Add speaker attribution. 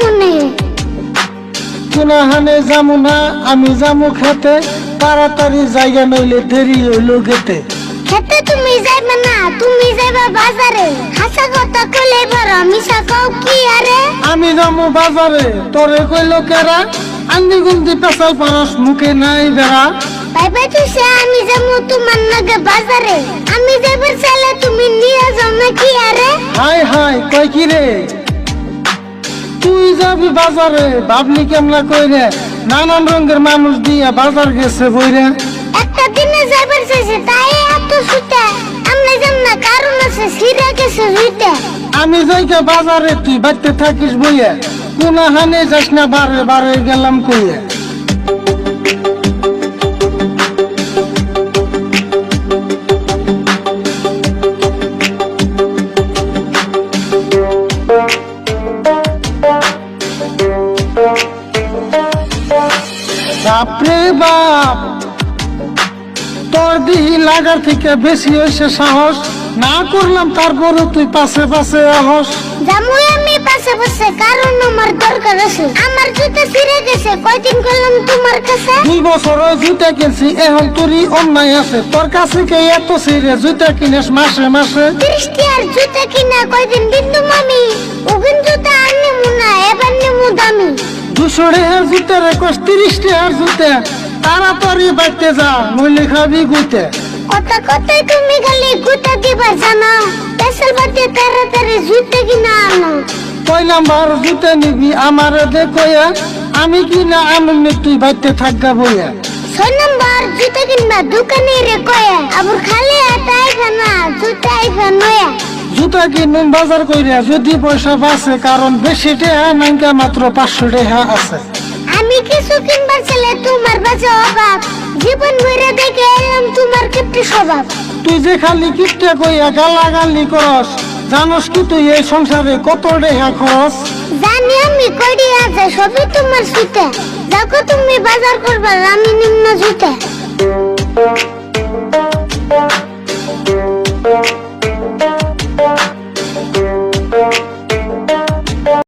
Speaker 1: মনে
Speaker 2: কোনাহানে যামু না আমি যামু খেতে তাড়াতাড়ি জায়গা নইলে দেরি হইলো খেতে
Speaker 1: খেতে তুমি যাইবা না তুমি যাইবা বাজারে হাসা কথা কইলে বড় মিশা কও কি আরে
Speaker 2: আমি যামু বাজারে তোরে কইলো কেরা আন্দি গুন্দি পেশাল পারস মুখে নাই বেড়া
Speaker 1: ভাই ভাই তুই সে আমি যাবো তোমার নাগে বাজারে আমি যাইবার চাইলে তুমি নিয়ে যাও না কি আরে
Speaker 2: হাই হাই কই কি রে তুই যাবি বাজারে ভাবলি কেমলা কইরে নানান রঙের মানুষ দিয়া বাজার গেছে বইরে
Speaker 1: একটা দিনে যাইবার চাইছে তাই এত ছুটে আমরা যাম না কারণ আছে সিরা গেছে জুইতে
Speaker 2: আমি যাইকে বাজারে তুই বাইতে থাকিস বইয়া কোনাহানে যাস না বারে বারে গেলাম কইয়া বাপরে বাপ তোর দিহি লাগার থেকে বেশি হয়েছে সাহস না করলাম তারপরে তুই পাশে পাশে আহস
Speaker 1: যামু আমি পাশে পাশে কারণ আমার দরকার আছে আমার জুতা ছিঁড়ে গেছে কয়দিন করলাম তোমার কাছে
Speaker 2: 2 বছর জুতা কিনছি এখন তোরই অন্যায় আছে তোর কাছে কে এত ছিঁড়ে জুতা কিনেস মাসে মাসে
Speaker 1: 30 টাকার জুতা কিনা কয়দিন বিন্দু মামি ওগুন জুতা আননি মুনা এবার নিমু দামি
Speaker 2: 200 টাকার জুতা রে কস 30 টাকার জুতা তাড়াতাড়ি বাইতে যা নইলে খাবি গুতে
Speaker 1: কথা কথাই তুমি খালি গুতা দিবা জানো পেছাল বাদে তাড়াতাড়ি জুতা কিনা আনো
Speaker 2: কয় নাম্বার জুতা নিবি আমারে দে কয়া আমি কিনা আনন্দ তুই বাইতে থাকগা বইয়া
Speaker 1: 6 নম্বর জুতা কিনবা দোকানে রে কয়া আবার খালি আটাই খানা জুতা আইবা নয়া
Speaker 2: জুতা কিনুম বাজার কইরা যদি পয়সা বাঁচে কারণ বেশি টাকা নাইকা মাত্র 500 টাকা আছে
Speaker 1: আমি কিছু কিনবার ছেলে তোমার বাজে অভাব জীবন ভরে দেখে এলাম তোমার কিপটে স্বভাব
Speaker 2: তুই যে খালি কিপটে কইয়া গালাগালি করস জানোস কি তুই এই সংসারে কত টাকা খরচ
Speaker 1: জানি আমি কইরি আছে সবই তোমার সুতে দেখো তুমি বাজার করবা আমি নিম্ন জুতে